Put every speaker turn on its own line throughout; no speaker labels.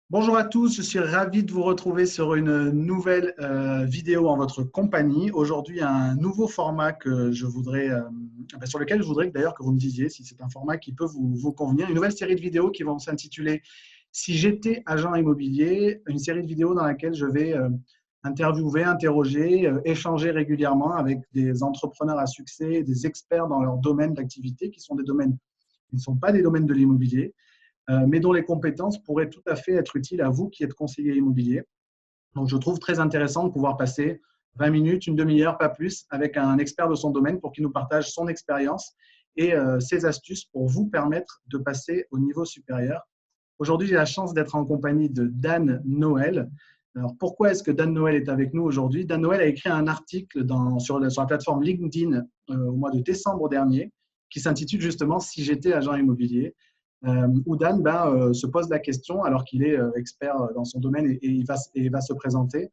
Bonjour à tous, je suis ravi de vous retrouver sur une nouvelle vidéo en votre compagnie. Aujourd'hui, un nouveau format que je voudrais, sur lequel je voudrais d'ailleurs que vous me disiez si c'est un format qui peut vous convenir. Une nouvelle série de vidéos qui vont s'intituler Si j'étais agent immobilier, une série de vidéos dans laquelle je vais interviewer, interroger, échanger régulièrement avec des entrepreneurs à succès, des experts dans leur domaine d'activité, qui sont des domaines qui ne sont pas des domaines de l'immobilier mais dont les compétences pourraient tout à fait être utiles à vous qui êtes conseiller immobilier. Donc, je trouve très intéressant de pouvoir passer 20 minutes, une demi-heure, pas plus, avec un expert de son domaine pour qu'il nous partage son expérience et ses astuces pour vous permettre de passer au niveau supérieur. Aujourd'hui, j'ai la chance d'être en compagnie de Dan Noël. Alors, pourquoi est-ce que Dan Noël est avec nous aujourd'hui? Dan Noël a écrit un article sur la plateforme LinkedIn au mois de décembre dernier qui s'intitule justement « Si j'étais agent immobilier ». Où Dan se pose la question, alors qu'il est expert dans son domaine et il va se présenter,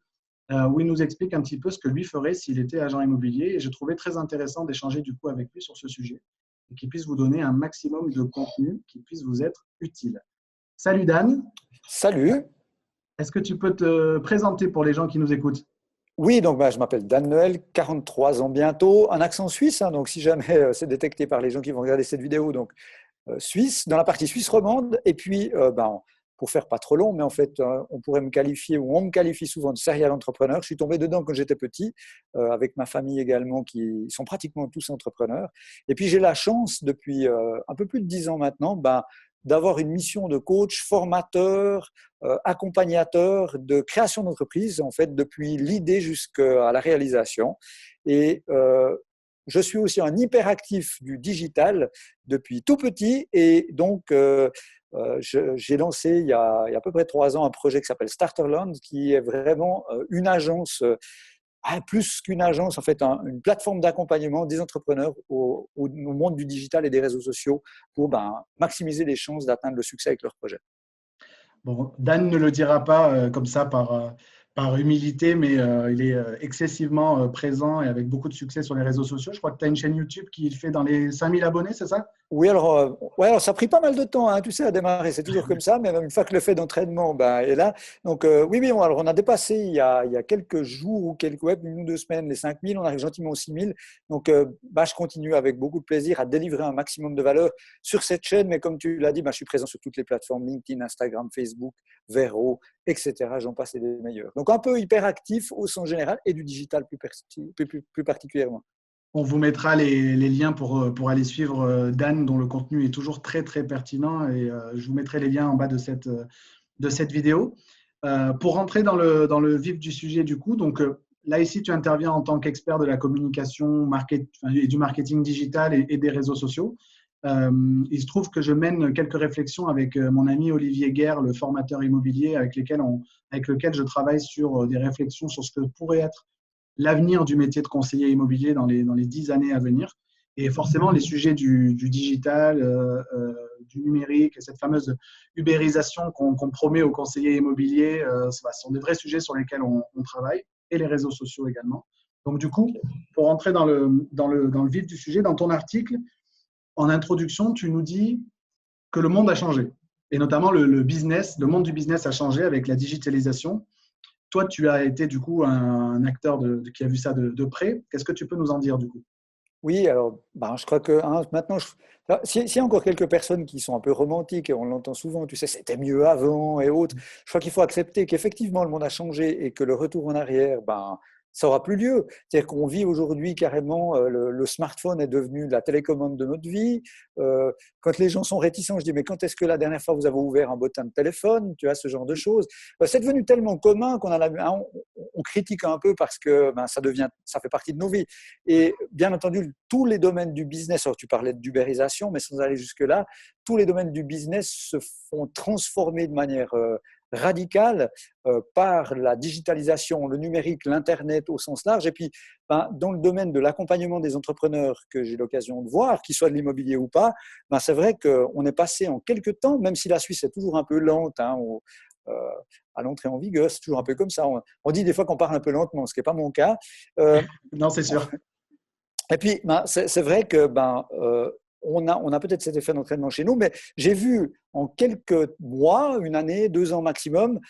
où il nous explique un petit peu ce que lui ferait s'il était agent immobilier. Et j'ai trouvé très intéressant d'échanger du coup avec lui sur ce sujet et qu'il puisse vous donner un maximum de contenu qui puisse vous être utile. Salut Dan.
Salut.
Est-ce que tu peux te présenter pour les gens qui nous écoutent?
Oui, donc je m'appelle Dan Noël, 43 ans bientôt, un accent suisse, donc si jamais c'est détecté par les gens qui vont regarder cette vidéo, donc suisse, dans la partie suisse romande, et puis pour faire pas trop long, mais en fait on pourrait me qualifier, ou on me qualifie souvent de serial entrepreneur. Je suis tombé dedans quand j'étais petit, avec ma famille également, qui sont pratiquement tous entrepreneurs. Et puis j'ai la chance, depuis un peu plus de 10 ans maintenant, d'avoir une mission de coach, formateur, accompagnateur de création d'entreprise, en fait, depuis l'idée jusqu'à la réalisation. Et je suis aussi un hyperactif du digital depuis tout petit. Et donc, j'ai lancé il y a à peu près 3 ans un projet qui s'appelle Starterland, qui est vraiment une agence, plus qu'une agence, en fait, une plateforme d'accompagnement des entrepreneurs au monde du digital et des réseaux sociaux pour maximiser les chances d'atteindre le succès avec leur projet.
Bon, Dan ne le dira pas comme ça par humilité, mais il est excessivement présent et avec beaucoup de succès sur les réseaux sociaux. Je crois que tu as une chaîne YouTube qui fait dans les 5000 abonnés, c'est ça?
Oui, alors ça a pris pas mal de temps, tu sais, à démarrer. C'est toujours comme ça, mais même une fois que le fait d'entraînement est là. Donc, oui, alors on a dépassé il y a quelques jours ou quelques web, 1 ou 2 semaines, les 5000. On arrive gentiment aux 6000. Donc, je continue avec beaucoup de plaisir à délivrer un maximum de valeur sur cette chaîne. Mais comme tu l'as dit, je suis présent sur toutes les plateformes LinkedIn, Instagram, Facebook, Vero, etc. J'en passe et des meilleurs. Donc, un peu hyperactif au sens général et du digital plus particulièrement.
On vous mettra les liens pour aller suivre Dan, dont le contenu est toujours très, très pertinent. Et je vous mettrai les liens en bas de cette vidéo. Pour rentrer dans le vif du sujet, du coup, donc là, ici, tu interviens en tant qu'expert de la communication et du marketing digital et des réseaux sociaux. Il se trouve que je mène quelques réflexions avec mon ami Olivier Guerre, le formateur immobilier, avec lequel je travaille sur des réflexions sur ce que pourrait être l'avenir du métier de conseiller immobilier dans les 10 années à venir. Et forcément, les sujets du digital, du numérique, et cette fameuse ubérisation qu'on promet aux conseillers immobiliers, ce sont des vrais sujets sur lesquels on travaille, et les réseaux sociaux également. Donc, du coup, pour entrer dans le vif du sujet, dans ton article, en introduction, tu nous dis que le monde a changé, et notamment le monde du business a changé avec la digitalisation. Toi, tu as été du coup un acteur qui a vu ça de près. Qu'est-ce que tu peux nous en dire du coup?
Oui, alors je crois que maintenant, s'il y a encore quelques personnes qui sont un peu romantiques, et on l'entend souvent, tu sais, c'était mieux avant et autres, je crois qu'il faut accepter qu'effectivement le monde a changé et que le retour en arrière, ça aura plus lieu. C'est-à-dire qu'on vit aujourd'hui carrément, le smartphone est devenu la télécommande de notre vie. Quand les gens sont réticents, je dis, mais quand est-ce que la dernière fois vous avez ouvert un bottin de téléphone? Tu as ce genre de choses. C'est devenu tellement commun on critique un peu parce que ça fait partie de nos vies. Et bien entendu, tous les domaines du business, alors tu parlais d'ubérisation, mais sans aller jusque-là, tous les domaines du business se font transformer de manière radicale par la digitalisation, le numérique, l'Internet au sens large. Et puis, dans le domaine de l'accompagnement des entrepreneurs que j'ai l'occasion de voir, qu'ils soient de l'immobilier ou pas, c'est vrai qu'on est passé en quelques temps, même si la Suisse est toujours un peu lente à l'entrée en vigueur, c'est toujours un peu comme ça. On dit des fois qu'on parle un peu lentement, ce qui n'est pas mon cas.
Non, c'est sûr.
Et puis, c'est vrai que on a peut-être cet effet d'entraînement chez nous, mais j'ai vu en quelques mois, une année, 2 ans maximum,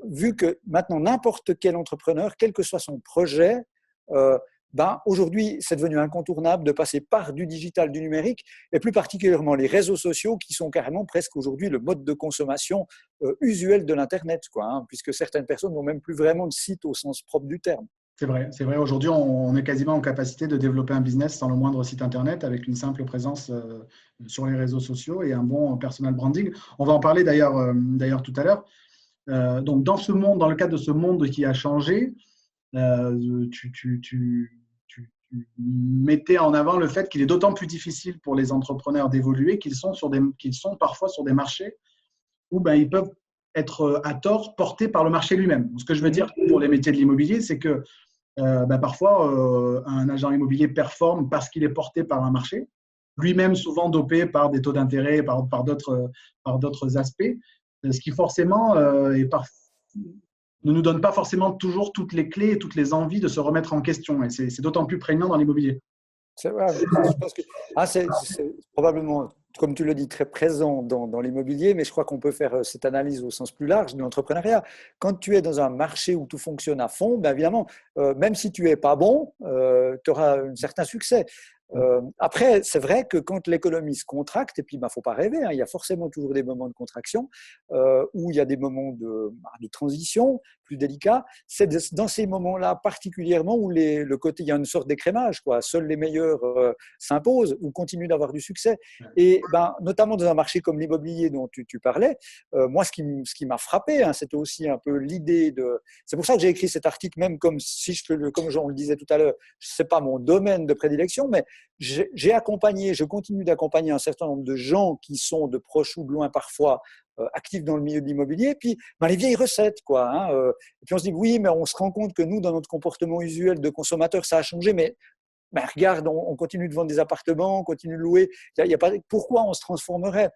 vu que maintenant n'importe quel entrepreneur, quel que soit son projet, aujourd'hui, c'est devenu incontournable de passer par du digital, du numérique, et plus particulièrement les réseaux sociaux qui sont carrément presque aujourd'hui le mode de consommation usuel de l'Internet, puisque certaines personnes n'ont même plus vraiment de site au sens propre du terme.
C'est vrai, c'est vrai. Aujourd'hui, on est quasiment en capacité de développer un business sans le moindre site Internet, avec une simple présence sur les réseaux sociaux et un bon personal branding. On va en parler d'ailleurs tout à l'heure. Donc, dans le cadre de ce monde qui a changé, tu mettais en avant le fait qu'il est d'autant plus difficile pour les entrepreneurs d'évoluer qu'ils sont parfois sur des marchés où ils peuvent être à tort portés par le marché lui-même. Ce que je veux dire pour les métiers de l'immobilier, c'est que parfois, un agent immobilier performe parce qu'il est porté par un marché, lui-même souvent dopé par des taux d'intérêt, par d'autres aspects, ce qui forcément ne nous donne pas forcément toujours toutes les clés et toutes les envies de se remettre en question. Et c'est d'autant plus prégnant dans l'immobilier.
Je pense que c'est probablement, comme tu le dis, très présent dans l'immobilier, mais je crois qu'on peut faire cette analyse au sens plus large de l'entrepreneuriat. Quand tu es dans un marché où tout fonctionne à fond, évidemment, même si tu n'es pas bon, tu auras un certain succès. Après, c'est vrai que quand l'économie se contracte, et puis il ne faut pas rêver, il y a forcément toujours des moments de contraction, où il y a des moments de transition plus délicats. C'est dans ces moments-là particulièrement où il y a une sorte d'écrémage, seuls les meilleurs s'imposent ou continuent d'avoir du succès. Et notamment dans un marché comme l'immobilier dont tu parlais, moi ce qui m'a frappé, c'était aussi un peu l'idée de… C'est pour ça que j'ai écrit cet article, même comme on le disait tout à l'heure, ce n'est pas mon domaine de prédilection, mais je continue d'accompagner un certain nombre de gens qui sont de proches ou de loin parfois actifs dans le milieu de l'immobilier, puis les vieilles recettes, et puis on se dit oui, mais on se rend compte que nous, dans notre comportement usuel de consommateur, ça a changé, mais regarde, on continue de vendre des appartements, on continue de louer, pourquoi on se transformerait?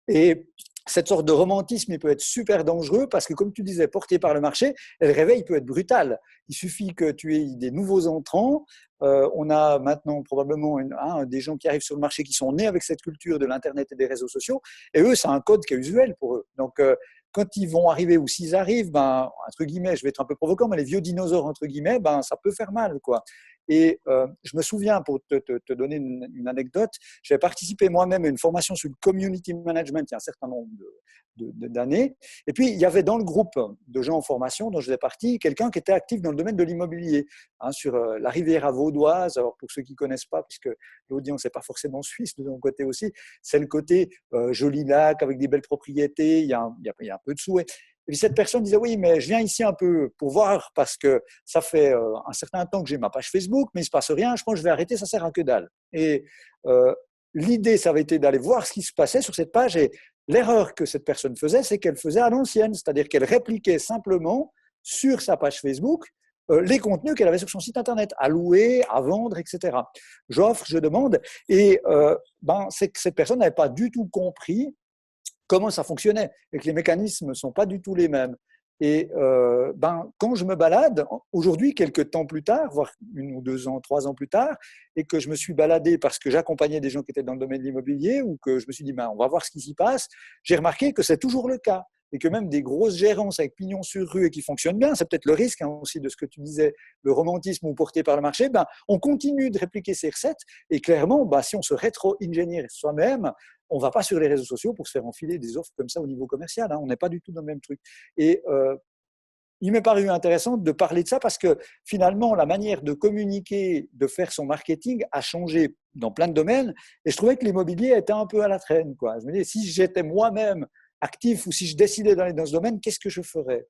Et cette sorte de romantisme, il peut être super dangereux parce que, comme tu disais, porté par le marché, le réveil peut être brutal. Il suffit que tu aies des nouveaux entrants. On a maintenant probablement des gens qui arrivent sur le marché qui sont nés avec cette culture de l'Internet et des réseaux sociaux. Et eux, c'est un code qui est usuel pour eux. Donc, quand ils vont arriver ou s'ils arrivent, entre guillemets, je vais être un peu provocant, mais les vieux dinosaures, entre guillemets, ça peut faire mal, Et je me souviens, pour te donner une anecdote, j'avais participé moi-même à une formation sur le community management il y a un certain nombre d'années. Et puis, il y avait dans le groupe de gens en formation dont je faisais partie, quelqu'un qui était actif dans le domaine de l'immobilier, sur la Riviera vaudoise. Alors, pour ceux qui ne connaissent pas, puisque l'audience n'est pas forcément suisse de mon côté aussi, c'est le côté joli lac avec des belles propriétés, il y a un peu de sous. Et puis cette personne disait oui, mais je viens ici un peu pour voir parce que ça fait un certain temps que j'ai ma page Facebook, mais il ne se passe rien, je pense que je vais arrêter, ça ne sert à que dalle. Et l'idée, ça avait été d'aller voir ce qui se passait sur cette page, et l'erreur que cette personne faisait, c'est qu'elle faisait à l'ancienne, c'est-à-dire qu'elle répliquait simplement sur sa page Facebook les contenus qu'elle avait sur son site internet, à louer, à vendre, etc. J'offre, je demande, et c'est que cette personne n'avait pas du tout compris comment ça fonctionnait et que les mécanismes ne sont pas du tout les mêmes. Et quand je me balade, aujourd'hui, quelques temps plus tard, voire 1 ou 2 ans, 3 ans plus tard, et que je me suis baladé parce que j'accompagnais des gens qui étaient dans le domaine de l'immobilier ou que je me suis dit, on va voir ce qui s'y passe, j'ai remarqué que c'est toujours le cas. Et que même des grosses gérances avec pignon sur rue et qui fonctionnent bien, c'est peut-être le risque aussi de ce que tu disais, le romantisme ou porté par le marché, on continue de répliquer ces recettes et clairement, si on se rétro-ingénie soi-même, on ne va pas sur les réseaux sociaux pour se faire enfiler des offres comme ça au niveau commercial, on n'est pas du tout dans le même truc. Et il m'est paru intéressant de parler de ça parce que finalement, la manière de communiquer, de faire son marketing a changé dans plein de domaines et je trouvais que l'immobilier était un peu à la traîne. Je me disais, si j'étais moi-même actif ou si je décidais d'aller dans ce domaine, qu'est-ce que je ferais,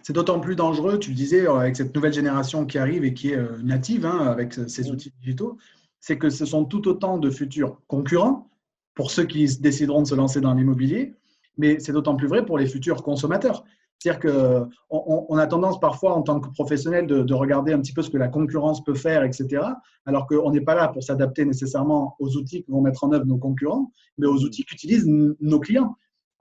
C'est d'autant plus dangereux, tu le disais, avec cette nouvelle génération qui arrive et qui est native avec ces outils digitaux, c'est que ce sont tout autant de futurs concurrents pour ceux qui décideront de se lancer dans l'immobilier, mais c'est d'autant plus vrai pour les futurs consommateurs. C'est-à-dire qu'on a tendance parfois en tant que professionnel de regarder un petit peu ce que la concurrence peut faire, etc., alors qu'on n'est pas là pour s'adapter nécessairement aux outils que vont mettre en œuvre nos concurrents, mais aux outils qu'utilisent nos clients.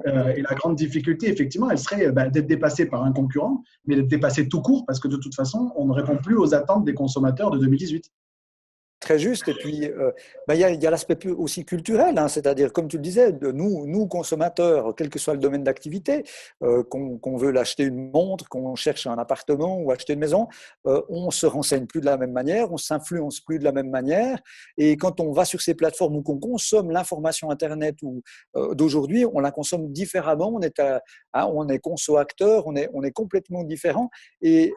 Et la grande difficulté, effectivement, elle serait d'être dépassé par un concurrent, mais d'être dépassé tout court, parce que de toute façon, on ne répond plus aux attentes des consommateurs de 2018.
Très juste. Et puis, il y a l'aspect aussi culturel, hein, c'est-à-dire, comme tu le disais, nous consommateurs, quel que soit le domaine d'activité, qu'on veut l'acheter une montre, qu'on cherche un appartement ou acheter une maison, on se renseigne plus de la même manière, on s'influence plus de la même manière. Et quand on va sur ces plateformes ou qu'on consomme l'information Internet d'aujourd'hui, on la consomme différemment. On est conso-acteur, on est complètement différent. Et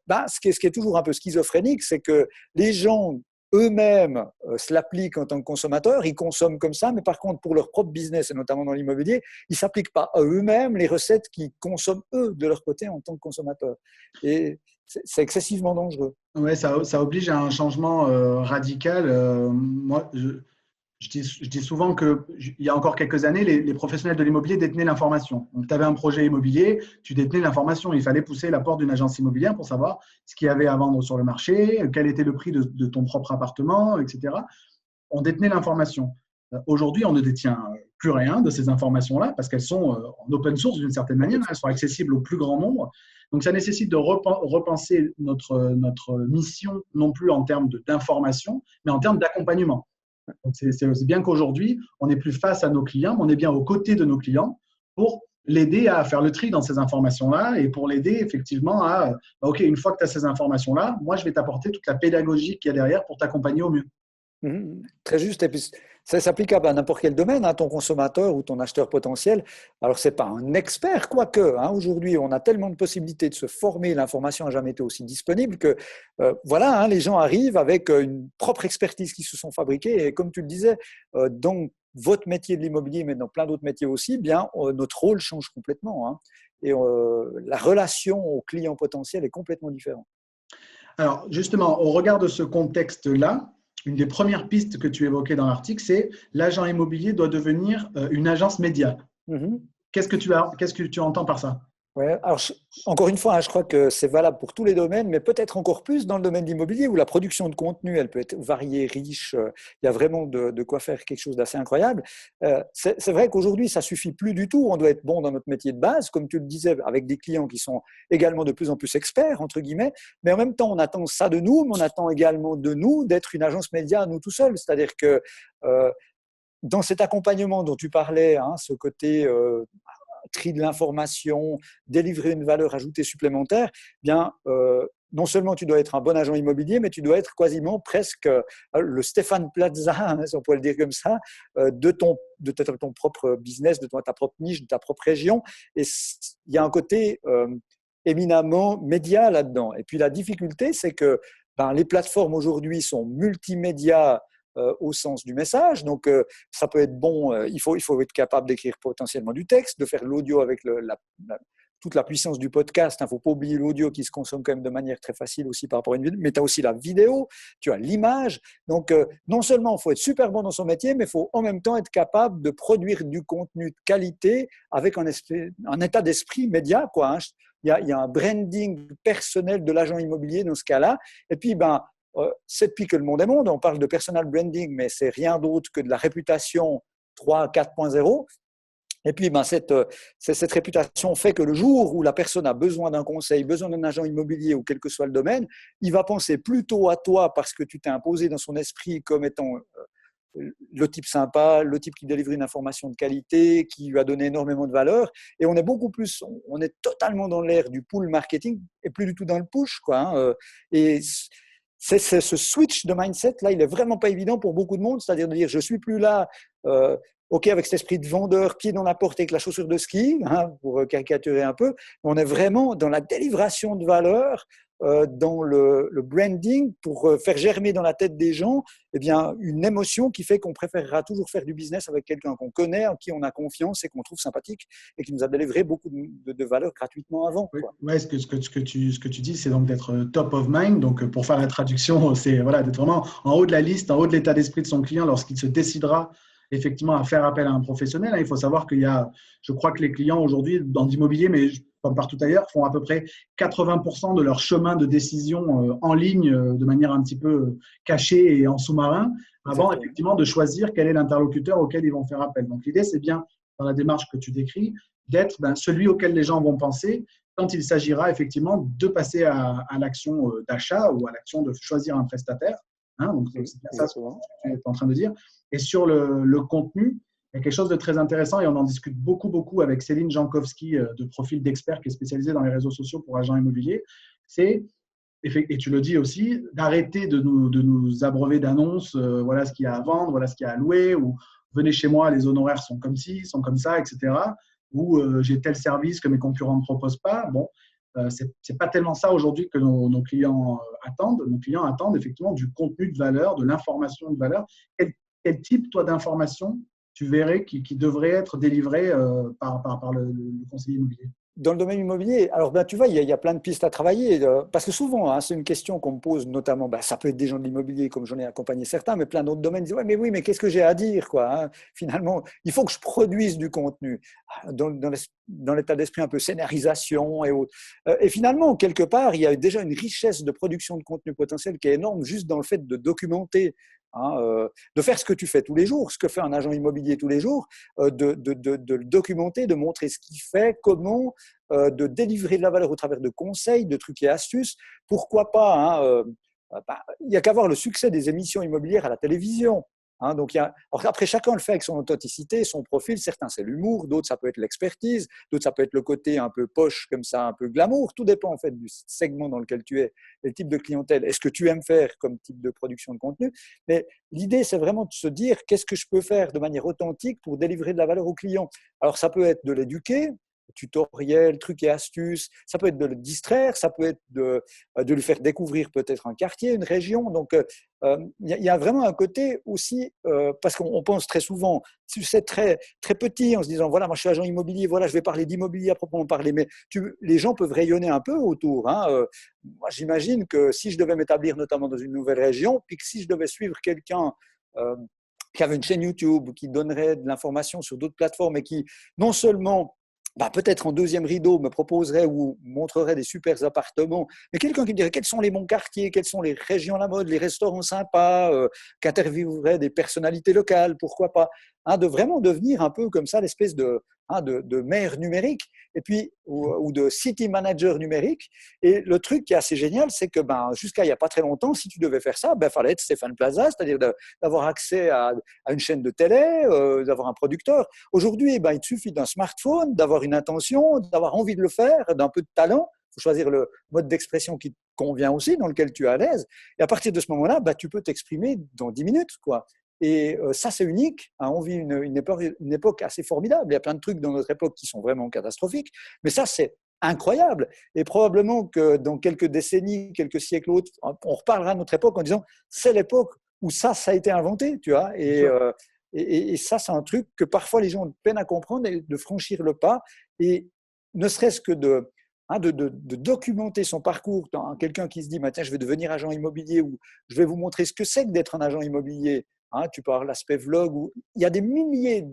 ce qui est toujours un peu schizophrénique, c'est que les gens eux-mêmes se l'appliquent en tant que consommateurs, ils consomment comme ça, mais par contre, pour leur propre business, et notamment dans l'immobilier, ils ne s'appliquent pas à eux-mêmes les recettes qu'ils consomment eux de leur côté en tant que consommateurs. Et c'est excessivement dangereux.
Ouais, ça oblige à un changement radical. Moi, je dis souvent qu'il y a encore quelques années, les professionnels de l'immobilier détenaient l'information. Donc, tu avais un projet immobilier, tu détenais l'information. Il fallait pousser la porte d'une agence immobilière pour savoir ce qu'il y avait à vendre sur le marché, quel était le prix de ton propre appartement, etc. On détenait l'information. Aujourd'hui, on ne détient plus rien de ces informations-là parce qu'elles sont en open source d'une certaine manière. Elles sont accessibles au plus grand nombre. Donc, ça nécessite de repenser notre mission, non plus en termes d'information, mais en termes d'accompagnement. C'est bien qu'aujourd'hui, on n'est plus face à nos clients, mais on est bien aux côtés de nos clients pour l'aider à faire le tri dans ces informations-là et pour l'aider effectivement à, OK, une fois que tu as ces informations-là, moi, je vais t'apporter toute la pédagogie qu'il y a derrière pour t'accompagner au mieux.
Très juste. Et puis, ça s'applique à n'importe quel domaine, hein, ton consommateur ou ton acheteur potentiel. Alors, ce n'est pas un expert, quoique. Hein, aujourd'hui, on a tellement de possibilités de se former, l'information n'a jamais été aussi disponible que, voilà, hein, les gens arrivent avec une propre expertise qui se sont fabriquées. Et comme tu le disais, dans votre métier de l'immobilier, mais dans plein d'autres métiers aussi, bien, notre rôle change complètement. Hein, et la relation au client potentiel est complètement différente.
Alors, justement, au regard de ce contexte-là, une des premières pistes que tu évoquais dans l'article, c'est l'agent immobilier doit devenir une agence média. Qu'est-ce que tu entends par ça?
Ouais, alors encore une fois, hein, je crois que c'est valable pour tous les domaines, mais peut-être encore plus dans le domaine de l'immobilier où la production de contenu, elle peut être variée, riche. Il y a vraiment de quoi faire quelque chose d'assez incroyable. C'est vrai qu'aujourd'hui, ça suffit plus du tout. On doit être bon dans notre métier de base, comme tu le disais, avec des clients qui sont également de plus en plus experts, entre guillemets. Mais en même temps, on attend ça de nous, mais on attend également de nous d'être une agence média à nous tout seuls. C'est-à-dire que dans cet accompagnement dont tu parlais, hein, ce côté tri de l'information, délivrer une valeur ajoutée supplémentaire, bien, non seulement tu dois être un bon agent immobilier, mais tu dois être quasiment presque le Stéphane Plaza, hein, si on peut le dire comme ça, de ton propre business, de ta propre niche, de ta propre région. Et il y a un côté éminemment média là-dedans. Et puis la difficulté, c'est que les plateformes aujourd'hui sont multimédia au sens du message. Donc, ça peut être bon, il faut être capable d'écrire potentiellement du texte, de faire l'audio avec toute la puissance du podcast. Il ne faut pas oublier l'audio qui se consomme quand même de manière très facile aussi par rapport à une vidéo, mais tu as aussi la vidéo, tu as l'image. Donc, non seulement il faut être super bon dans son métier, mais il faut en même temps être capable de produire du contenu de qualité avec un état d'esprit média, quoi, hein. Il y a un branding personnel de l'agent immobilier dans ce cas-là. Et puis, c'est depuis que le monde est monde, on parle de personal branding, mais c'est rien d'autre que de la réputation 3, 4.0. Et puis, cette réputation fait que le jour où la personne a besoin d'un conseil, besoin d'un agent immobilier ou quel que soit le domaine, il va penser plutôt à toi parce que tu t'es imposé dans son esprit comme étant le type sympa, le type qui délivre une information de qualité, qui lui a donné énormément de valeur. Et on est totalement dans l'ère du pull marketing et plus du tout dans le push, quoi, hein. Et c'est ce switch de mindset là, il est vraiment pas évident pour beaucoup de monde, c'est-à-dire de dire je suis plus là, ok, avec cet esprit de vendeur, pied dans la porte avec la chaussure de ski, hein, pour caricaturer un peu, mais on est vraiment dans la délivration de valeur, dans le branding pour faire germer dans la tête des gens une émotion qui fait qu'on préférera toujours faire du business avec quelqu'un qu'on connaît, en qui on a confiance et qu'on trouve sympathique et qui nous a délivré beaucoup de valeur gratuitement avant.
Oui, ce que tu dis, c'est donc d'être top of mind. Donc, pour faire la traduction, c'est d'être vraiment en haut de la liste, en haut de l'état d'esprit de son client lorsqu'il se décidera effectivement à faire appel à un professionnel. Il faut savoir je crois que les clients aujourd'hui dans l'immobilier, mais comme partout ailleurs, font à peu près 80% de leur chemin de décision en ligne de manière un petit peu cachée et en sous-marin, avant effectivement de choisir quel est l'interlocuteur auquel ils vont faire appel. Donc l'idée, c'est bien, dans la démarche que tu décris, d'être celui auquel les gens vont penser quand il s'agira effectivement de passer à l'action d'achat ou à l'action de choisir un prestataire. Hein, donc, c'est bien ça ce que
Exactement.
tu es en train de dire. Et sur le contenu, il y a quelque chose de très intéressant et on en discute beaucoup, beaucoup avec Céline Jankowski de Profil d'Expert qui est spécialisée dans les réseaux sociaux pour agents immobiliers. C'est, et tu le dis aussi, d'arrêter de nous abreuver d'annonces, voilà ce qu'il y a à vendre, voilà ce qu'il y a à louer, ou venez chez moi, les honoraires sont comme ci, sont comme ça, etc. Ou j'ai tel service que mes concurrents ne proposent pas. Bon, c'est pas tellement ça aujourd'hui que nos clients attendent. Nos clients attendent effectivement du contenu de valeur, de l'information de valeur. Quel type, toi, d'information tu verrais qui devrait être délivré par le conseiller immobilier?
Dans le domaine immobilier, alors ben, tu vois, il y a plein de pistes à travailler, parce que souvent, hein, c'est une question qu'on me pose, notamment, ben, ça peut être des gens de l'immobilier, comme j'en ai accompagné certains, mais plein d'autres domaines disent, ouais, mais oui, mais qu'est-ce que j'ai à dire, quoi, hein. Finalement, il faut que je produise du contenu, dans l'état d'esprit un peu scénarisation et autres. Et finalement, quelque part, il y a déjà une richesse de production de contenu potentiel qui est énorme, juste dans le fait de documenter, hein, de faire ce que tu fais tous les jours, ce que fait un agent immobilier tous les jours, de le documenter, de montrer ce qu'il fait, comment, de délivrer de la valeur au travers de conseils, de trucs et astuces. Pourquoi pas, hein, il n'y a qu'à voir le succès des émissions immobilières à la télévision. Hein, donc alors après, chacun le fait avec son authenticité, son profil. Certains, c'est l'humour, d'autres, ça peut être l'expertise, d'autres, ça peut être le côté un peu poche, comme ça, un peu glamour. Tout dépend en fait du segment dans lequel tu es et le type de clientèle. Est-ce que tu aimes faire comme type de production de contenu? Mais l'idée, c'est vraiment de se dire qu'est-ce que je peux faire de manière authentique pour délivrer de la valeur au client. Alors, ça peut être de l'éduquer, tutoriels, trucs et astuces. Ça peut être de le distraire, ça peut être de lui faire découvrir peut-être un quartier, une région. Donc, il y a vraiment un côté aussi, parce qu'on pense très souvent, c'est très, très petit en se disant, voilà, moi je suis agent immobilier, voilà, je vais parler d'immobilier à proprement parler, mais les gens peuvent rayonner un peu autour. Hein. Moi, j'imagine que si je devais m'établir notamment dans une nouvelle région, puis que si je devais suivre quelqu'un euh, qui avait une chaîne YouTube, qui donnerait de l'information sur d'autres plateformes et qui non seulement peut-être en deuxième rideau me proposerait ou montrerait des super appartements, mais quelqu'un qui me dirait quels sont les bons quartiers, quelles sont les régions à la mode, les restaurants sympas, qu'interviewerait des personnalités locales, pourquoi pas, hein, de vraiment devenir un peu comme ça l'espèce de maire numérique et puis ou de city manager numérique. Et le truc qui est assez génial, c'est que jusqu'à il n'y a pas très longtemps, si tu devais faire ça, il fallait être Stéphane Plaza, c'est-à-dire d'avoir accès à une chaîne de télé, d'avoir un producteur. Aujourd'hui, il te suffit d'un smartphone, d'avoir une intention, d'avoir envie de le faire, d'un peu de talent. Il faut choisir le mode d'expression qui te convient aussi, dans lequel tu es à l'aise. Et à partir de ce moment-là, tu peux t'exprimer dans 10 minutes, quoi. Et ça, c'est unique. Hein, on vit une époque assez formidable. Il y a plein de trucs dans notre époque qui sont vraiment catastrophiques. Mais ça, c'est incroyable. Et probablement que dans quelques décennies, quelques siècles autres, on reparlera de notre époque en disant c'est l'époque où ça a été inventé, tu vois. Et ça, c'est un truc que parfois les gens ont peine à comprendre et de franchir le pas. Et ne serait-ce que de documenter son parcours. Quelqu'un qui se dit tiens, je vais devenir agent immobilier ou je vais vous montrer ce que c'est que d'être un agent immobilier. Hein, tu parles l'aspect vlog. Il y a des milliers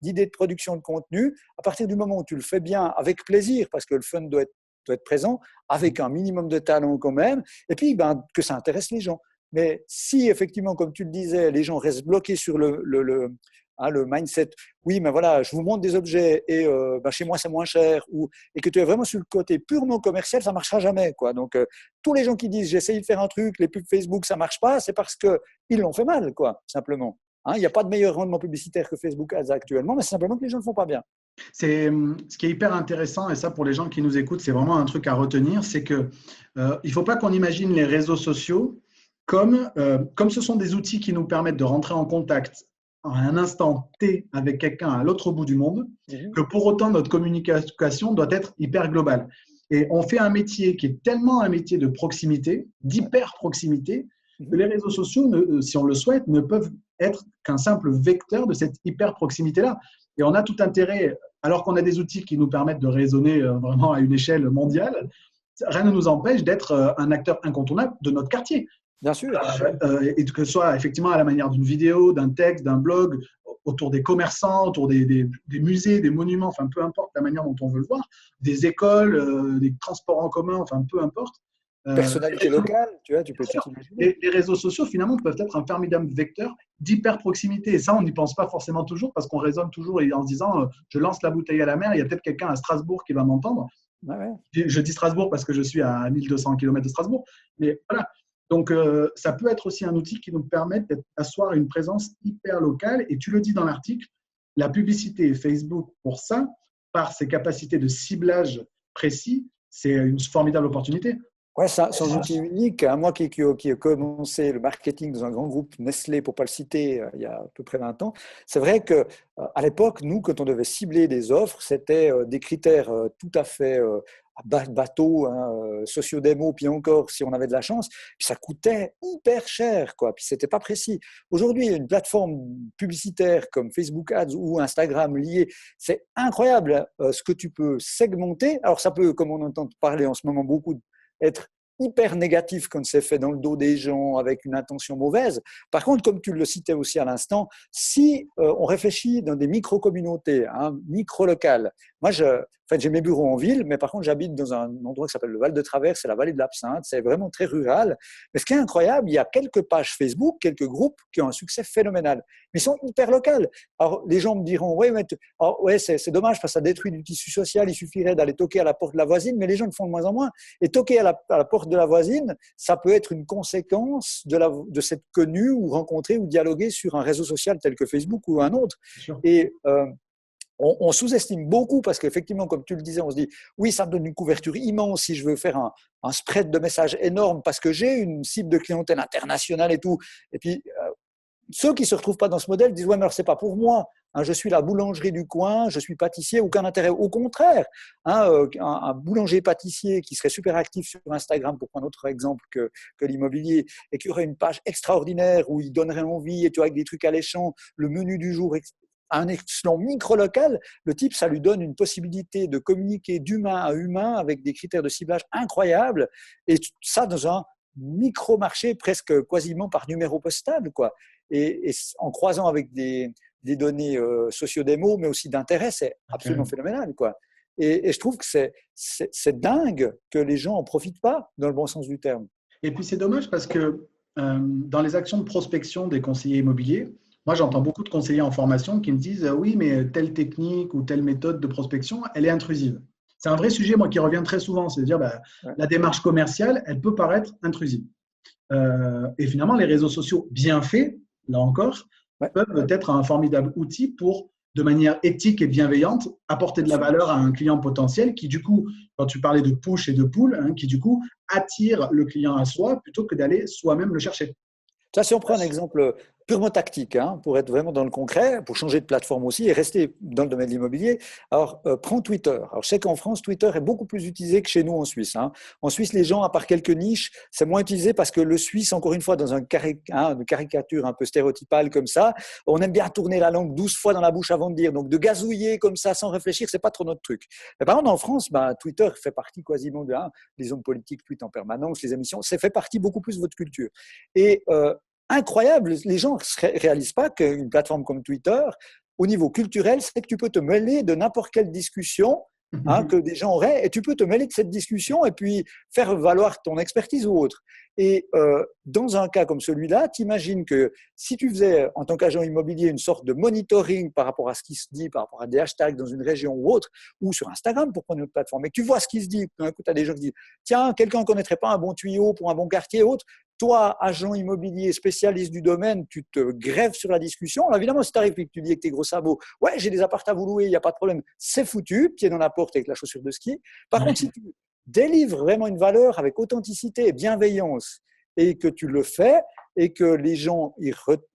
d'idées de production de contenu. À partir du moment où tu le fais bien, avec plaisir, parce que le fun doit être présent, avec un minimum de talent quand même, et puis que ça intéresse les gens. Mais si effectivement, comme tu le disais, les gens restent bloqués sur le mindset, oui, mais voilà, je vous montre des objets et chez moi c'est moins cher, et que tu es vraiment sur le côté purement commercial, ça ne marchera jamais, quoi. Donc, tous les gens qui disent j'ai essayé de faire un truc, les pubs Facebook, ça ne marche pas, c'est parce qu'ils l'ont fait mal, quoi, simplement. Hein, il n'y a pas de meilleur rendement publicitaire que Facebook Ads actuellement, mais c'est simplement que les gens ne le font pas bien.
C'est ce qui est hyper intéressant, et ça pour les gens qui nous écoutent, c'est vraiment un truc à retenir, c'est que il ne faut pas qu'on imagine les réseaux sociaux comme ce sont des outils qui nous permettent de rentrer en contact à un instant T avec quelqu'un à l'autre bout du monde, que pour autant notre communication doit être hyper globale. Et on fait un métier qui est tellement un métier de proximité, d'hyper proximité, que les réseaux sociaux, si on le souhaite, ne peuvent être qu'un simple vecteur de cette hyper proximité-là. Et on a tout intérêt, alors qu'on a des outils qui nous permettent de raisonner vraiment à une échelle mondiale, rien ne nous empêche d'être un acteur incontournable de notre quartier.
Bien sûr.
Et que ce soit effectivement à la manière d'une vidéo, d'un texte, d'un blog, autour des commerçants, autour des musées, des monuments, enfin peu importe la manière dont on veut le voir, des écoles, des transports en commun, enfin peu importe.
Personnalité locale, tu vois, tu peux tout imaginer.
Les réseaux sociaux, finalement, peuvent être un formidable vecteur d'hyper-proximité. Et ça, on n'y pense pas forcément toujours parce qu'on raisonne toujours en se disant je lance la bouteille à la mer, il y a peut-être quelqu'un à Strasbourg qui va m'entendre.
Ouais.
Je dis Strasbourg parce que je suis à 1200 km de Strasbourg. Mais voilà, Donc, ça peut être aussi un outil qui nous permet d'asseoir une présence hyper locale. Et tu le dis dans l'article, la publicité Facebook, pour ça, par ses capacités de ciblage précis, c'est une formidable opportunité.
Ouais, c'est un outil unique. Hein. Moi qui ai commencé le marketing dans un grand groupe Nestlé, pour ne pas le citer, il y a à peu près 20 ans, c'est vrai qu'à l'époque, nous, quand on devait cibler des offres, c'était des critères tout à fait bateaux, hein, socio-démo, puis encore, si on avait de la chance, puis ça coûtait hyper cher, quoi. Puis c'était pas précis. Aujourd'hui, il y a une plateforme publicitaire comme Facebook Ads ou Instagram liée. C'est incroyable ce que tu peux segmenter. Alors ça peut, comme on entend parler en ce moment beaucoup, être hyper négatif quand c'est fait dans le dos des gens avec une intention mauvaise. Par contre, comme tu le citais aussi à l'instant, si on réfléchit dans des micro-communautés, hein, micro-locales, moi, j'ai mes bureaux en ville, mais par contre, j'habite dans un endroit qui s'appelle le Val de Travers, c'est la vallée de l'Absinthe, c'est vraiment très rural. Mais ce qui est incroyable, il y a quelques pages Facebook, quelques groupes qui ont un succès phénoménal, mais ils sont hyper locaux. Alors, les gens me diront, ouais, c'est dommage parce que ça détruit du tissu social, il suffirait d'aller toquer à la porte de la voisine, mais les gens le font de moins en moins. Et toquer à la porte de la voisine, ça peut être une conséquence de cette connue ou rencontrer ou dialoguer sur un réseau social tel que Facebook ou un autre. Et on sous-estime beaucoup parce qu'effectivement, comme tu le disais, on se dit oui, ça me donne une couverture immense si je veux faire un spread de messages énorme parce que j'ai une cible de clientèle internationale et tout. Et puis, ceux qui ne se retrouvent pas dans ce modèle disent ouais, mais alors c'est pas pour moi. Hein, je suis la boulangerie du coin, je suis pâtissier, aucun intérêt. Au contraire, hein, un boulanger-pâtissier qui serait super actif sur Instagram, pour prendre un autre exemple que l'immobilier, et qui aurait une page extraordinaire où il donnerait envie, et tu vois, avec des trucs alléchants, le menu du jour, à un échelon micro-local, le type, ça lui donne une possibilité de communiquer d'humain à humain avec des critères de ciblage incroyables, et ça dans un micro-marché presque quasiment par numéro postal, quoi. Et en croisant avec des données socio-démo, mais aussi d'intérêt, c'est absolument phénoménal, quoi. Et je trouve que c'est dingue que les gens n'en profitent pas, dans le bon sens du terme.
Et puis c'est dommage parce que dans les actions de prospection des conseillers immobiliers, moi j'entends beaucoup de conseillers en formation qui me disent oui, mais telle technique ou telle méthode de prospection, elle est intrusive. C'est un vrai sujet, moi, qui revient très souvent, c'est de dire la démarche commerciale, elle peut paraître intrusive. Et finalement, les réseaux sociaux bien faits, là encore, peuvent être un formidable outil pour, de manière éthique et bienveillante, apporter de la valeur à un client potentiel qui, du coup, quand tu parlais de push et de pull, hein, qui, du coup, attire le client à soi plutôt que d'aller soi-même le chercher.
Ça, si on prend un exemple purement tactique, hein, pour être vraiment dans le concret, pour changer de plateforme aussi et rester dans le domaine de l'immobilier, alors prends Twitter. Alors, je sais qu'en France, Twitter est beaucoup plus utilisé que chez nous en Suisse. Hein. En Suisse, les gens, à part quelques niches, c'est moins utilisé parce que le Suisse, encore une fois, dans une caricature un peu stéréotypale comme ça, on aime bien tourner la langue 12 fois dans la bouche avant de dire. Donc, de gazouiller comme ça sans réfléchir, c'est pas trop notre truc. Mais par contre, en France, Twitter fait partie quasiment les hommes politiques tweetent en permanence, les émissions, ça fait partie beaucoup plus de votre culture. Et incroyable, les gens ne réalisent pas qu'une plateforme comme Twitter, au niveau culturel, c'est que tu peux te mêler de n'importe quelle discussion que des gens auraient, et tu peux te mêler de cette discussion et puis faire valoir ton expertise ou autre. Et dans un cas comme celui-là, t'imagines que si tu faisais, en tant qu'agent immobilier, une sorte de monitoring par rapport à ce qui se dit, par rapport à des hashtags dans une région ou autre, ou sur Instagram pour prendre une autre plateforme, et que tu vois ce qui se dit, d'un coup, tu as des gens qui disent « Tiens, quelqu'un ne connaîtrait pas un bon tuyau pour un bon quartier ou autre », toi, agent immobilier, spécialiste du domaine, tu te grèves sur la discussion. Alors évidemment, si tu arrives et que tu dis avec tes gros sabots, ouais, j'ai des apparts à vous louer, il n'y a pas de problème, c'est foutu, pied dans la porte avec la chaussure de ski. Par contre, si tu délivres vraiment une valeur avec authenticité et bienveillance, et que tu le fais, et que les gens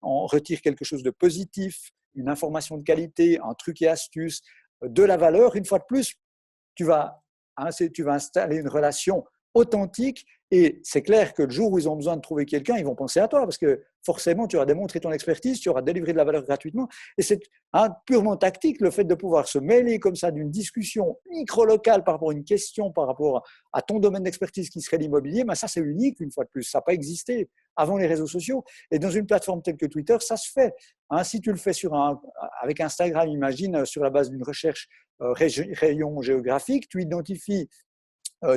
en retirent quelque chose de positif, une information de qualité, un truc et astuce, de la valeur, une fois de plus, tu vas installer une relation authentique. Et c'est clair que le jour où ils ont besoin de trouver quelqu'un, ils vont penser à toi parce que forcément, tu auras démontré ton expertise, tu auras délivré de la valeur gratuitement. Et c'est purement tactique, le fait de pouvoir se mêler comme ça d'une discussion micro-locale par rapport à une question, par rapport à ton domaine d'expertise qui serait l'immobilier, ça c'est unique une fois de plus. Ça n'a pas existé avant les réseaux sociaux. Et dans une plateforme telle que Twitter, ça se fait. Si tu le fais avec Instagram, imagine, sur la base d'une recherche rayon géographique, tu identifies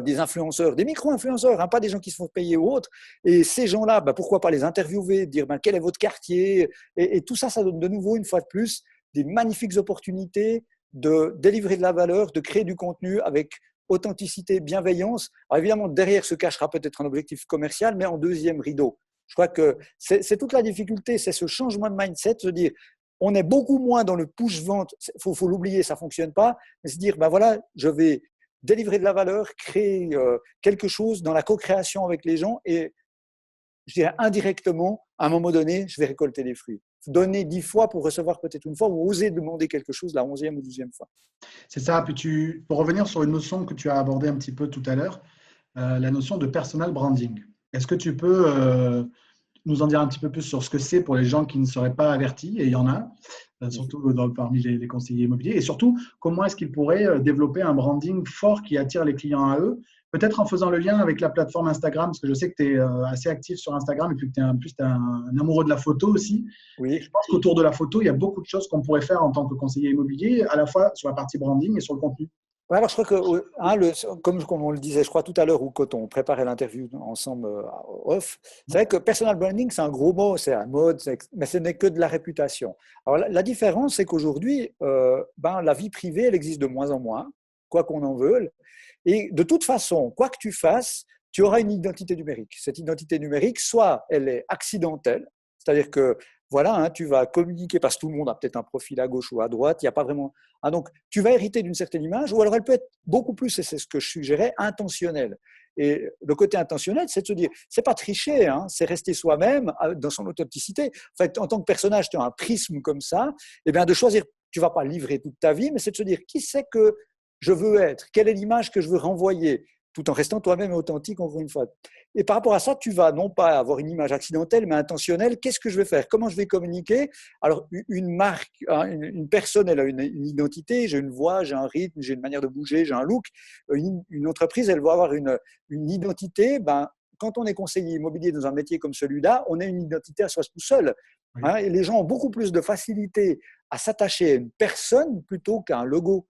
des influenceurs, des micro-influenceurs, pas des gens qui se font payer ou autres. Et ces gens-là, pourquoi pas les interviewer, dire quel est votre quartier, et tout ça, ça donne de nouveau, une fois de plus, des magnifiques opportunités de délivrer de la valeur, de créer du contenu avec authenticité, bienveillance. Alors évidemment, derrière se cachera peut-être un objectif commercial, mais en deuxième rideau. Je crois que c'est toute la difficulté, c'est ce changement de mindset, se dire, on est beaucoup moins dans le push-vente, il faut l'oublier, ça ne fonctionne pas, mais se dire, ben voilà, je vais délivrer de la valeur, créer quelque chose dans la co-création avec les gens et je dirais indirectement, à un moment donné, je vais récolter les fruits. Donner 10 fois pour recevoir peut-être une fois ou oser demander quelque chose la 11e ou 12e fois.
C'est ça. Puis pour revenir sur une notion que tu as abordée un petit peu tout à l'heure, la notion de personal branding. Est-ce que tu peux nous en dire un petit peu plus sur ce que c'est pour les gens qui ne seraient pas avertis, et il y en a, surtout parmi les conseillers immobiliers, et surtout, comment est-ce qu'ils pourraient développer un branding fort qui attire les clients à eux, peut-être en faisant le lien avec la plateforme Instagram, parce que je sais que tu es assez actif sur Instagram, et puis que tu es un amoureux de la photo aussi.
Oui.
Et je pense qu'autour de la photo, il y a beaucoup de choses qu'on pourrait faire en tant que conseiller immobilier, à la fois sur la partie branding et sur le contenu.
Ouais, alors je crois que, comme on le disait, je crois tout à l'heure, ou quand on préparait l'interview ensemble off, c'est vrai que personal branding, c'est un gros mot, c'est un mode, mais ce n'est que de la réputation. Alors la différence, c'est qu'aujourd'hui, la vie privée, elle existe de moins en moins, quoi qu'on en veuille. Et de toute façon, quoi que tu fasses, tu auras une identité numérique. Cette identité numérique, soit elle est accidentelle, c'est-à-dire que voilà, tu vas communiquer parce que tout le monde a peut-être un profil à gauche ou à droite, il n'y a pas vraiment. Donc, tu vas hériter d'une certaine image, ou alors elle peut être beaucoup plus, et c'est ce que je suggérais, intentionnelle. Et le côté intentionnel, c'est de se dire, c'est pas tricher, c'est rester soi-même dans son authenticité. En fait, en tant que personnage, tu as un prisme comme ça, et bien de choisir, tu vas pas livrer toute ta vie, mais c'est de se dire, qui c'est que je veux être, quelle est l'image que je veux renvoyer, tout en restant toi-même authentique, encore une fois. Et par rapport à ça, tu vas non pas avoir une image accidentelle, mais intentionnelle. Qu'est-ce que je vais faire? Comment je vais communiquer? Alors, une marque, une personne, elle a une identité, j'ai une voix, j'ai un rythme, j'ai une manière de bouger, j'ai un look. Une entreprise, elle va avoir une identité. Quand on est conseiller immobilier dans un métier comme celui-là, on a une identité à soi tout seul.
Oui.
Et les gens ont beaucoup plus de facilité à s'attacher à une personne plutôt qu'à un logo.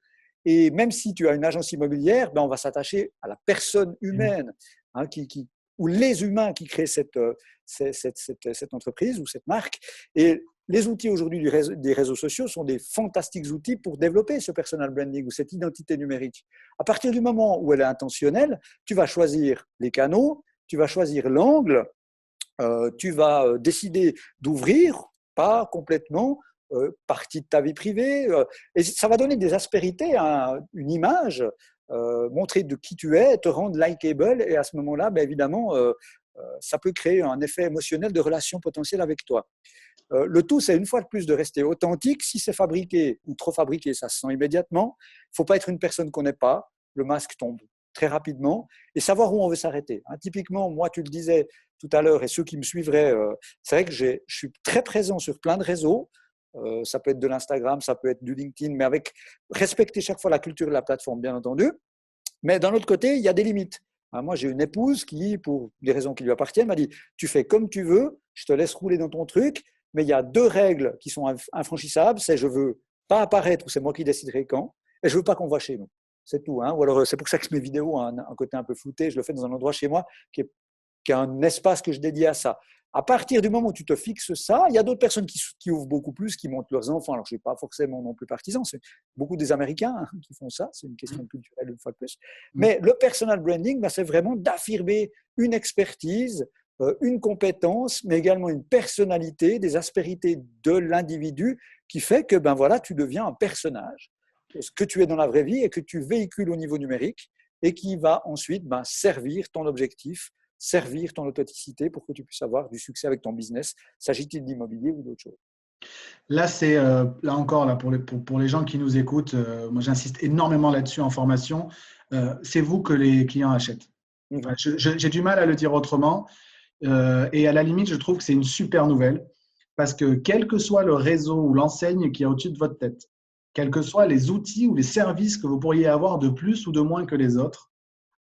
Et même si tu as une agence immobilière, on va s'attacher à la personne humaine, ou les humains qui créent cette entreprise ou cette marque. Et les outils aujourd'hui des réseaux sociaux sont des fantastiques outils pour développer ce personal branding ou cette identité numérique. À partir du moment où elle est intentionnelle, tu vas choisir les canaux, tu vas choisir l'angle, tu vas décider d'ouvrir, pas complètement, partie de ta vie privée, et ça va donner des aspérités à une image, montrer de qui tu es, te rendre likable, et à ce moment-là, évidemment, ça peut créer un effet émotionnel de relation potentielle avec toi. Le tout, c'est une fois de plus de rester authentique. Si c'est fabriqué ou trop fabriqué, ça se sent immédiatement. Il ne faut pas être une personne qu'on n'est pas. Le masque tombe très rapidement et savoir où on veut s'arrêter. Typiquement, moi, tu le disais tout à l'heure, et ceux qui me suivraient, c'est vrai que je suis très présent sur plein de réseaux. Ça peut être de l'Instagram, ça peut être du LinkedIn, mais avec respecter chaque fois la culture de la plateforme, bien entendu. Mais d'un autre côté, il y a des limites. Moi, j'ai une épouse qui, pour des raisons qui lui appartiennent, m'a dit « Tu fais comme tu veux, je te laisse rouler dans ton truc, mais il y a 2 règles qui sont infranchissables, c'est je veux pas apparaître, ou c'est moi qui déciderai quand, et je veux pas qu'on voit chez nous. » C'est tout. Ou alors, c'est pour ça que mes vidéos ont un côté un peu flouté. Je le fais dans un endroit chez moi qui est un espace que je dédie à ça. À partir du moment où tu te fixes ça, il y a d'autres personnes qui ouvrent beaucoup plus, qui montent leurs enfants. Alors, je ne suis pas forcément non plus partisan. C'est beaucoup des Américains qui font ça. C'est une question culturelle une fois de plus. Mais le personal branding, c'est vraiment d'affirmer une expertise, une compétence, mais également une personnalité, des aspérités de l'individu qui fait que tu deviens un personnage, ce que tu es dans la vraie vie et que tu véhicules au niveau numérique et qui va ensuite servir ton objectif, servir ton authenticité pour que tu puisses avoir du succès avec ton business, s'agit-il d'immobilier ou d'autre chose.
Là, c'est là encore, là, pour les gens qui nous écoutent, moi j'insiste énormément là-dessus en formation, c'est vous que les clients achètent. Enfin, j'ai du mal à le dire autrement, et à la limite, je trouve que c'est une super nouvelle, parce que quel que soit le réseau ou l'enseigne qui est au-dessus de votre tête, quels que soient les outils ou les services que vous pourriez avoir de plus ou de moins que les autres,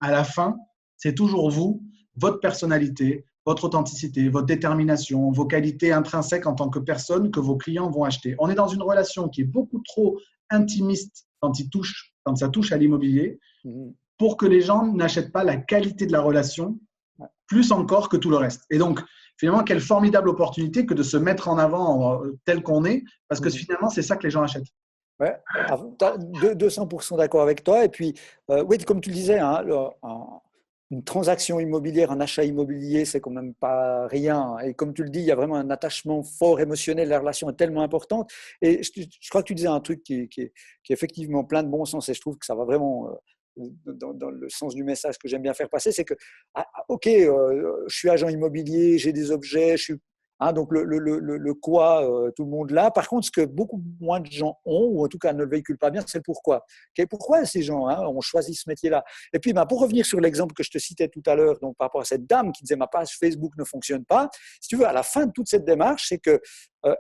à la fin, c'est toujours vous, votre personnalité, votre authenticité, votre détermination, vos qualités intrinsèques en tant que personne que vos clients vont acheter. On est dans une relation qui est beaucoup trop intimiste quand ça touche à l'immobilier, pour que les gens n'achètent pas la qualité de la relation, plus encore que tout le reste. Et donc, finalement, quelle formidable opportunité que de se mettre en avant tel qu'on est, parce que finalement, c'est ça que les gens achètent.
Ouais, 200% d'accord avec toi. Et puis, oui, comme tu le disais, hein, une transaction immobilière, un achat immobilier, c'est quand même pas rien. Et comme tu le dis, il y a vraiment un attachement fort émotionnel. La relation est tellement importante. Et je crois que tu disais un truc qui est effectivement plein de bon sens. Et je trouve que ça va vraiment dans le sens du message que j'aime bien faire passer. C'est que, OK, je suis agent immobilier, j'ai des objets, je suis hein, donc le quoi, tout le monde l'a. Par contre, ce que beaucoup moins de gens ont, ou en tout cas ne le véhiculent pas bien, c'est le pourquoi. Pourquoi ces gens ont choisi ce métier-là? Et puis, pour revenir sur l'exemple que je te citais tout à l'heure, donc par rapport à cette dame qui disait ma page Facebook ne fonctionne pas, si tu veux, à la fin de toute cette démarche, c'est que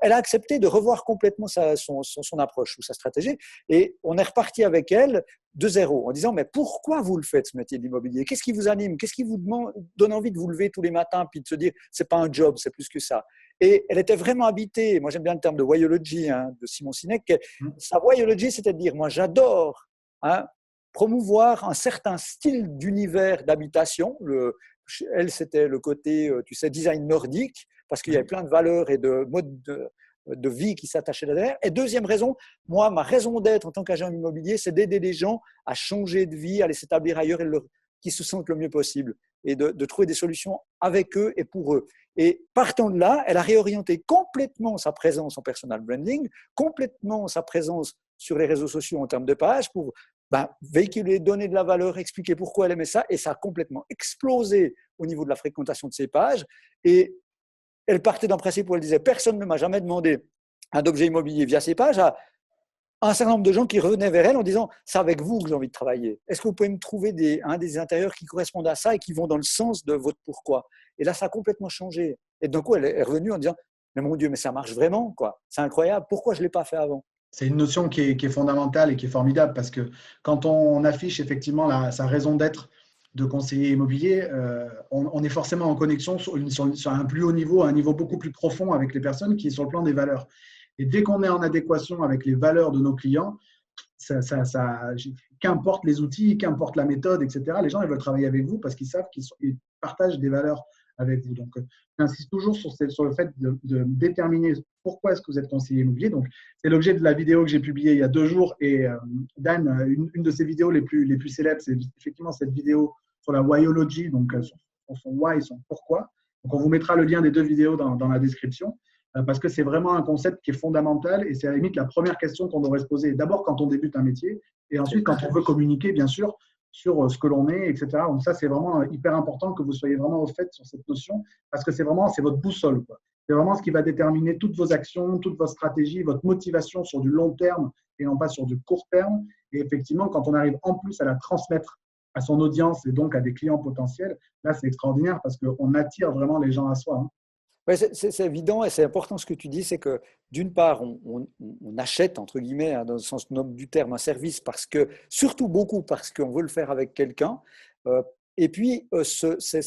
elle a accepté de revoir complètement son approche ou sa stratégie, et on est reparti avec elle de zéro, en disant mais pourquoi vous le faites ce métier d'immobilier? Qu'est-ce qui vous anime? Qu'est-ce qui vous donne envie de vous lever tous les matins puis de se dire c'est pas un job, c'est plus que ça? Et elle était vraiment habitée. Moi j'aime bien le terme de whyology de Simon Sinek. Sa whyology, c'était de dire moi j'adore promouvoir un certain style d'univers d'habitation. Elle, c'était le côté, tu sais, design nordique, parce qu'il y avait plein de valeurs et de modes de vie qui s'attachaient derrière. Et deuxième raison, moi, ma raison d'être en tant qu'agent immobilier, c'est d'aider les gens à changer de vie, à aller s'établir ailleurs et qu'ils se sentent le mieux possible, et de trouver des solutions avec eux et pour eux. Et partant de là, elle a réorienté complètement sa présence en personal branding, complètement sa présence sur les réseaux sociaux en termes de pages pour véhiculer, donner de la valeur, expliquer pourquoi elle aimait ça, et ça a complètement explosé au niveau de la fréquentation de ses pages. Et elle partait d'un principe où elle disait personne ne m'a jamais demandé un objet immobilier via ces pages, à un certain nombre de gens qui revenaient vers elle en disant c'est avec vous que j'ai envie de travailler. Est-ce que vous pouvez me trouver des intérieurs qui correspondent à ça et qui vont dans le sens de votre pourquoi? Et là, ça a complètement changé. Et d'un coup, elle est revenue en disant mais mon Dieu, mais ça marche vraiment, quoi. C'est incroyable. Pourquoi je ne l'ai pas fait avant?
C'est une notion qui est fondamentale et qui est formidable parce que quand on affiche effectivement sa raison d'être de conseiller immobilier, on est forcément en connexion sur un plus haut niveau, un niveau beaucoup plus profond avec les personnes qui est sur le plan des valeurs. Et dès qu'on est en adéquation avec les valeurs de nos clients, qu'importe les outils, qu'importe la méthode, etc., les gens ils veulent travailler avec vous parce qu'ils savent qu'ils partagent des valeurs avec vous. Donc, j'insiste toujours sur le fait de déterminer pourquoi est-ce que vous êtes conseiller immobilier. Donc, c'est l'objet de la vidéo que j'ai publiée il y a 2 jours. Et Dan, une de ses vidéos les plus célèbres, c'est effectivement cette vidéo sur la whyology, donc sur son why, son pourquoi. Donc, on vous mettra le lien des 2 vidéos dans la description parce que c'est vraiment un concept qui est fondamental et c'est à la limite la première question qu'on devrait se poser. D'abord quand on débute un métier et ensuite quand on veut communiquer, bien sûr, sur ce que l'on est, etc. Donc ça, c'est vraiment hyper important que vous soyez vraiment au fait sur cette notion parce que c'est votre boussole, quoi. C'est vraiment ce qui va déterminer toutes vos actions, toute votre stratégie, votre motivation sur du long terme et non pas sur du court terme. Et effectivement, quand on arrive en plus à la transmettre à son audience et donc à des clients potentiels, là, c'est extraordinaire parce qu'on attire vraiment les gens à soi.
Ouais, c'est évident et c'est important ce que tu dis, c'est que d'une part, on achète, entre guillemets, dans le sens noble du terme, un service surtout beaucoup parce qu'on veut le faire avec quelqu'un. Et puis, tu sais,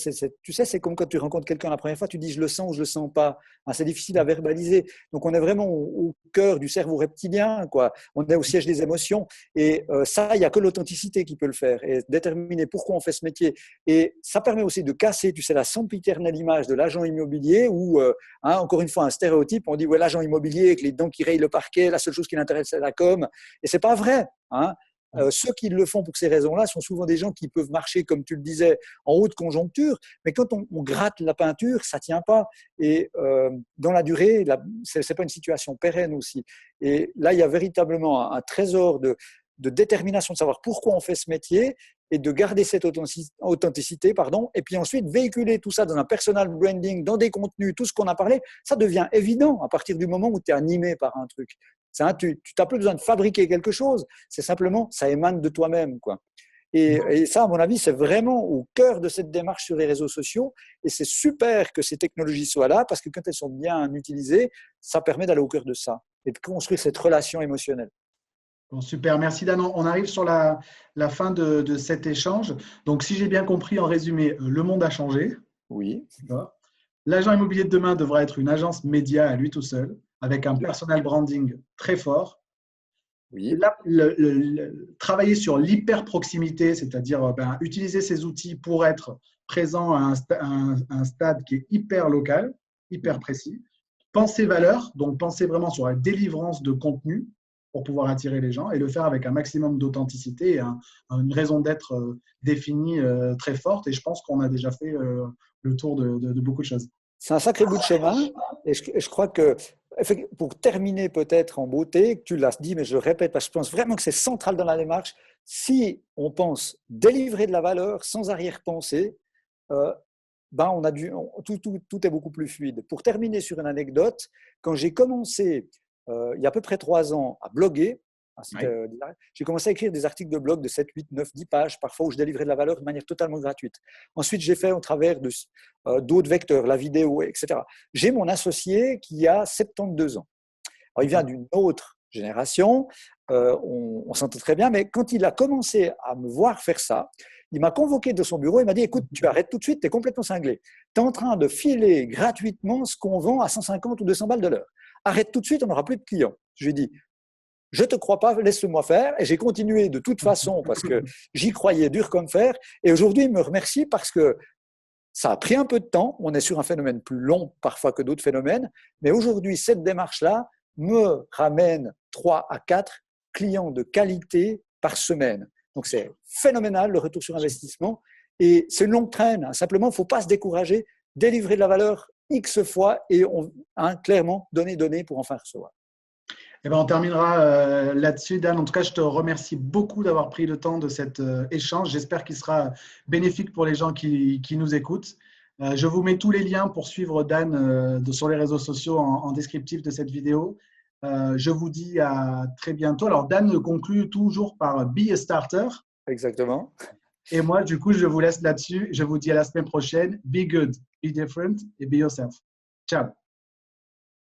c'est comme quand tu rencontres quelqu'un la première fois, tu dis je le sens ou je le sens pas. C'est difficile à verbaliser. Donc, on est vraiment au cœur du cerveau reptilien, quoi. On est au siège des émotions. Et ça, il n'y a que l'authenticité qui peut le faire et déterminer pourquoi on fait ce métier. Et ça permet aussi de casser, tu sais, la sempiternelle image de l'agent immobilier où, encore une fois, un stéréotype, on dit ouais, l'agent immobilier avec les dents qui rayent le parquet, la seule chose qui l'intéresse, c'est la com. Et c'est pas vrai. Ceux qui le font pour ces raisons-là sont souvent des gens qui peuvent marcher, comme tu le disais, en haute conjoncture, mais quand on gratte la peinture, ça ne tient pas. Et dans la durée, ce n'est pas une situation pérenne aussi. Et là, il y a véritablement un trésor de détermination, de savoir pourquoi on fait ce métier et de garder cette authenticité, et puis ensuite véhiculer tout ça dans un personal branding, dans des contenus, tout ce qu'on a parlé, ça devient évident à partir du moment où tu es animé par un truc. Tu n'as plus besoin de fabriquer quelque chose, c'est simplement, ça émane de toi-même, quoi. Et ça, à mon avis, c'est vraiment au cœur de cette démarche sur les réseaux sociaux. Et c'est super que ces technologies soient là, parce que quand elles sont bien utilisées, ça permet d'aller au cœur de ça et de construire cette relation émotionnelle.
Bon, super, merci Dan. On arrive sur la fin de cet échange. Donc, si j'ai bien compris, en résumé, le monde a changé.
Oui.
L'agent immobilier de demain devra être une agence média à lui tout seul, avec un personal branding très fort.
Oui.
Travailler sur l'hyper-proximité, c'est-à-dire utiliser ces outils pour être présent à un stade qui est hyper local, hyper précis. Penser valeur, donc penser vraiment sur la délivrance de contenu pour pouvoir attirer les gens et le faire avec un maximum d'authenticité et une raison d'être définie très forte. Et je pense qu'on a déjà fait le tour de beaucoup de choses.
C'est un sacré bout de chemin. Et je crois que, pour terminer peut-être en beauté, tu l'as dit, mais je le répète parce que je pense vraiment que c'est central dans la démarche. Si on pense délivrer de la valeur sans arrière-pensée, ben tout est beaucoup plus fluide. Pour terminer sur une anecdote, quand j'ai commencé il y a à peu près 3 ans à bloguer, j'ai commencé à écrire des articles de blog de 7, 8, 9, 10 pages, parfois où je délivrais de la valeur de manière totalement gratuite. Ensuite, j'ai fait au travers d'autres vecteurs, la vidéo, etc. J'ai mon associé qui a 72 ans. Alors, il vient d'une autre génération, on s'entend très bien, mais quand il a commencé à me voir faire ça, il m'a convoqué de son bureau, il m'a dit « Écoute, tu arrêtes tout de suite, tu es complètement cinglé. Tu es en train de filer gratuitement ce qu'on vend à 150 ou 200 balles de l'heure. Arrête tout de suite, on n'aura plus de clients. » Je lui ai dit « Je ne te crois pas, laisse-moi faire. » Et j'ai continué de toute façon parce que j'y croyais dur comme fer. Et aujourd'hui, il me remercie parce que ça a pris un peu de temps. On est sur un phénomène plus long parfois que d'autres phénomènes. Mais aujourd'hui, cette démarche-là me ramène 3 à 4 clients de qualité par semaine. Donc, c'est phénoménal, le retour sur investissement. Et c'est une longue traîne. Simplement, il ne faut pas se décourager, délivrer de la valeur X fois et clairement, donner pour enfin recevoir.
Eh ben, on terminera là-dessus, Dan. En tout cas, je te remercie beaucoup d'avoir pris le temps de cet échange. J'espère qu'il sera bénéfique pour les gens qui nous écoutent. Je vous mets tous les liens pour suivre Dan sur les réseaux sociaux en descriptif de cette vidéo. Je vous dis à très bientôt. Alors, Dan conclut toujours par Be a Starter.
Exactement.
Et moi, du coup, je vous laisse là-dessus. Je vous dis à la semaine prochaine. Be good, be different et be yourself. Ciao.